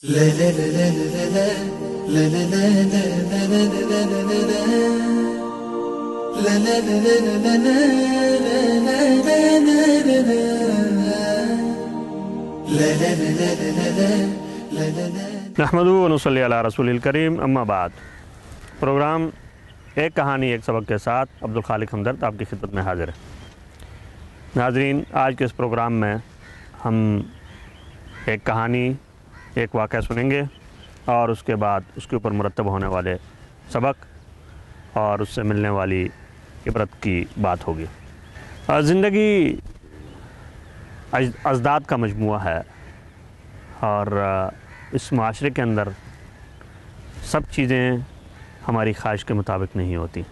نحمدہ و نصلی علی رسول الکریم، اما بعد۔ پروگرام ایک کہانی ایک سبق کے ساتھ عبدالخالق ہمدرد آپ کی خدمت میں حاضر ہے۔ ناظرین، آج کے اس پروگرام میں ہم ایک کہانی، ایک واقعہ سنیں گے اور اس کے بعد اس کے اوپر مرتب ہونے والے سبق اور اس سے ملنے والی عبرت کی بات ہوگی۔ زندگی اجداد کا مجموعہ ہے اور اس معاشرے کے اندر سب چیزیں ہماری خواہش کے مطابق نہیں ہوتی،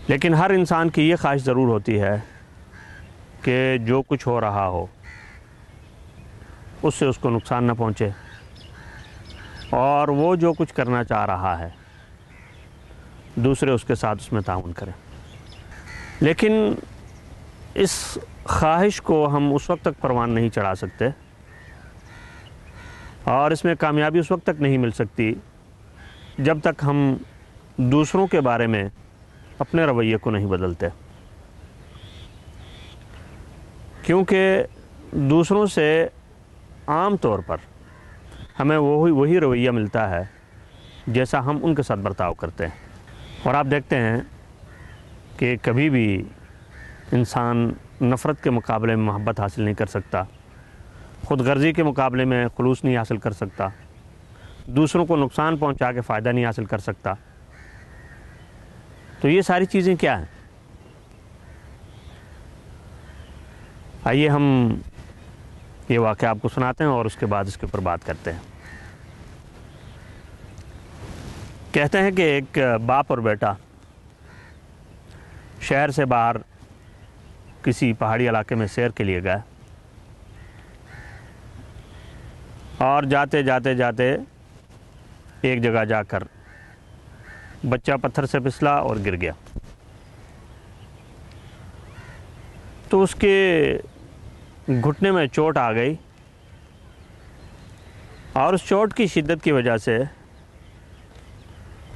لیکن ہر انسان کی یہ خواہش ضرور ہوتی ہے کہ جو کچھ ہو رہا ہو اس سے اس کو نقصان نہ پہنچے، اور وہ جو کچھ کرنا چاہ رہا ہے دوسرے اس کے ساتھ اس میں تعاون کریں۔ لیکن اس خواہش کو ہم اس وقت تک پروان نہیں چڑھا سکتے اور اس میں کامیابی اس وقت تک نہیں مل سکتی جب تک ہم دوسروں کے بارے میں اپنے رویے کو نہیں بدلتے، کیونکہ دوسروں سے عام طور پر ہمیں وہی رویہ ملتا ہے جیسا ہم ان کے ساتھ برتاؤ کرتے ہیں۔ اور آپ دیکھتے ہیں کہ کبھی بھی انسان نفرت کے مقابلے میں محبت حاصل نہیں کر سکتا، خود غرضی کے مقابلے میں خلوص نہیں حاصل کر سکتا، دوسروں کو نقصان پہنچا کے فائدہ نہیں حاصل کر سکتا۔ تو یہ ساری چیزیں کیا ہیں؟ آئیے ہم یہ واقعہ آپ کو سناتے ہیں اور اس کے بعد اس کے اوپر بات کرتے ہیں۔ کہتے ہیں کہ ایک باپ اور بیٹا شہر سے باہر کسی پہاڑی علاقے میں سیر کے لیے گئے، اور جاتے جاتے ایک جگہ جا کر بچہ پتھر سے پھسلا اور گر گیا۔ تو اس کے گھٹنے میں چوٹ آ گئی اور اس چوٹ کی شدت کی وجہ سے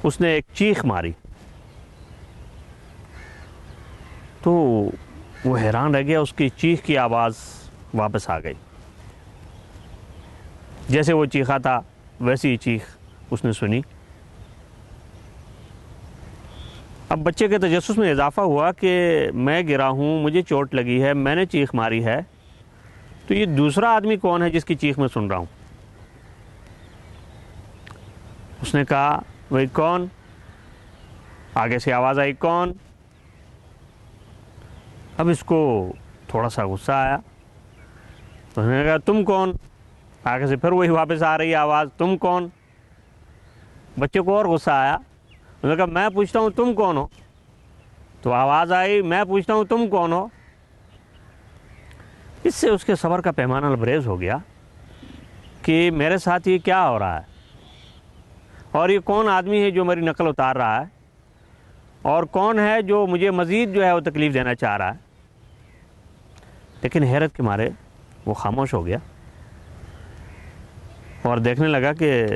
اس نے ایک چیخ ماری۔ تو وہ حیران رہ گیا، اس کی چیخ کی آواز واپس آ گئی، جیسے وہ چیخا تھا ویسی ہی چیخ اس نے سنی۔ اب بچے کے تجسس میں اضافہ ہوا کہ میں گرا ہوں، مجھے چوٹ لگی ہے، میں نے چیخ ماری ہے، تو یہ دوسرا آدمی کون ہے جس کی چیخ میں سن رہا ہوں؟ اس نے کہا وہی کون؟ آگے سے آواز آئی کون؟ اب اس کو تھوڑا سا غصہ آیا، تو اس نے کہا تم کون؟ آگے سے پھر وہی واپس آ رہی ہے آواز تم کون؟ بچے کو اور غصہ آیا، انہوں نے کہا میں پوچھتا ہوں تم کون ہو؟ تو آواز آئی میں پوچھتا ہوں تم کون ہو؟ اس سے اس کے صبر کا پیمانہ لبریز ہو گیا کہ میرے ساتھ یہ کیا ہو رہا ہے، اور یہ کون آدمی ہے جو میری نقل اتار رہا ہے، اور کون ہے جو مجھے مزید جو ہے وہ تکلیف دینا چاہ رہا ہے۔ لیکن حیرت کے مارے وہ خاموش ہو گیا اور دیکھنے لگا کہ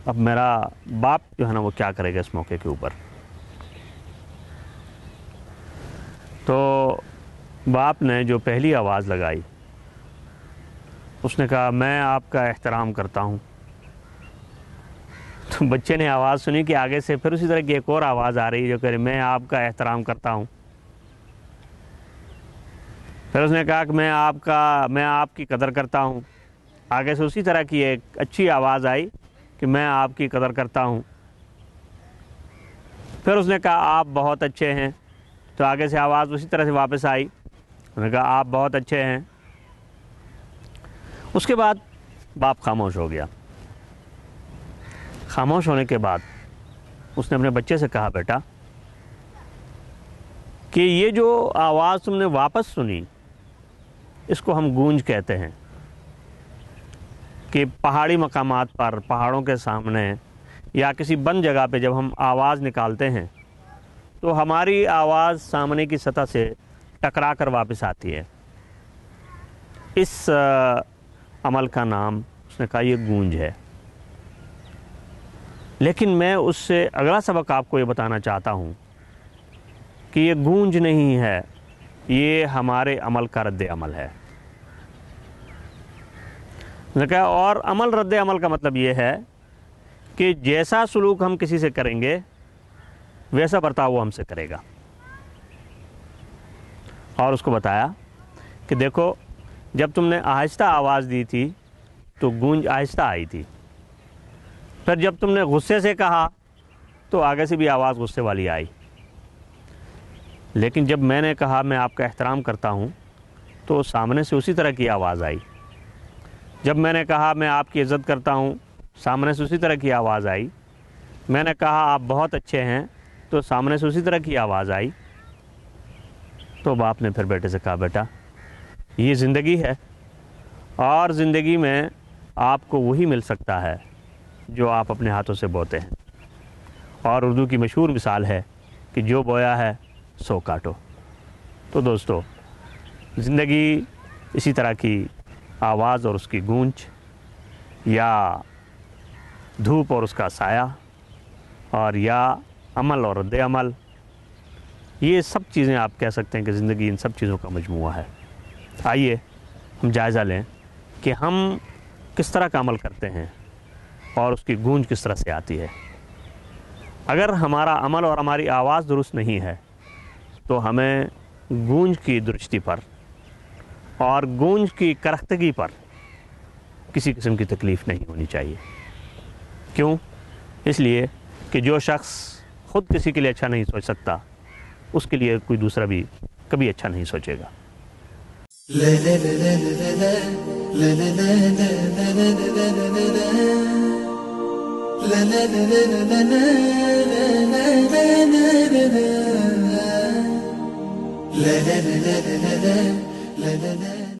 اب میرا باپ جو ہے نا وہ کیا کرے گا اس موقع کے اوپر۔ تو باپ نے جو پہلی آواز لگائی اس نے کہا میں آپ کا احترام کرتا ہوں۔ تو بچے نے آواز سنی کہ آگے سے پھر اسی طرح کی ایک اور آواز آ رہی جو کہ میں آپ کا احترام کرتا ہوں۔ پھر اس نے کہا کہ میں آپ کی قدر کرتا ہوں۔ آگے سے اسی طرح کی ایک اچھی آواز آئی کہ میں آپ کی قدر کرتا ہوں۔ پھر اس نے کہا آپ بہت اچھے ہیں، تو آگے سے آواز اسی طرح سے واپس آئی، انہوں نے کہا آپ بہت اچھے ہیں۔ اس کے بعد باپ خاموش ہو گیا۔ خاموش ہونے کے بعد اس نے اپنے بچے سے کہا بیٹا کہ یہ جو آواز تم نے واپس سنی اس کو ہم گونج کہتے ہیں، کہ پہاڑی مقامات پر پہاڑوں کے سامنے یا کسی بند جگہ پہ جب ہم آواز نکالتے ہیں تو ہماری آواز سامنے کی سطح سے ٹکرا کر واپس آتی ہے۔ اس عمل کا نام اس نے کہا یہ گونج ہے. لیکن میں اس سے اگلا سبق آپ کو یہ بتانا چاہتا ہوں کہ یہ گونج نہیں ہے، یہ ہمارے عمل کا رد عمل ہے. نے کہا اور رد عمل کا مطلب یہ ہے کہ جیسا سلوک ہم کسی سے کریں گے ویسا برتاؤ وہ ہم سے کرے گا. اور اس کو بتایا کہ دیکھو جب تم نے آہستہ آواز دی تھی تو گونج آہستہ آئی تھی، پھر جب تم نے غصے سے کہا تو آگے سے بھی آواز غصے والی آئی، لیکن جب میں نے کہا میں آپ کا احترام کرتا ہوں تو سامنے سے اسی طرح کی آواز آئی. جب میں نے کہا میں آپ کی عزت کرتا ہوں سامنے سے اسی طرح کی آواز آئی. میں نے کہا آپ بہت اچھے ہیں تو سامنے سے اسی طرح کی آواز آئی. تو باپ نے پھر بیٹے سے کہا بیٹا یہ زندگی ہے، اور زندگی میں آپ کو وہی مل سکتا ہے جو آپ اپنے ہاتھوں سے بوتے ہیں. اور اردو کی مشہور مثال ہے کہ جو بویا ہے سو کاٹو. تو دوستو زندگی اسی طرح کی آواز اور اس کی گونج، یا دھوپ اور اس کا سایہ، اور یا عمل اور رد عمل، یہ سب چیزیں آپ کہہ سکتے ہیں کہ زندگی ان سب چیزوں کا مجموعہ ہے. آئیے ہم جائزہ لیں کہ ہم کس طرح کا عمل کرتے ہیں اور اس کی گونج کس طرح سے آتی ہے. اگر ہمارا عمل اور ہماری آواز درست نہیں ہے تو ہمیں گونج کی درستی پر اور گونج کی کرختگی پر کسی قسم کی تکلیف نہیں ہونی چاہیے. کیوں؟ اس لیے کہ جو شخص خود کسی کے لیے اچھا نہیں سوچ سکتا اس کے لیے کوئی دوسرا بھی کبھی اچھا نہیں سوچے گا. la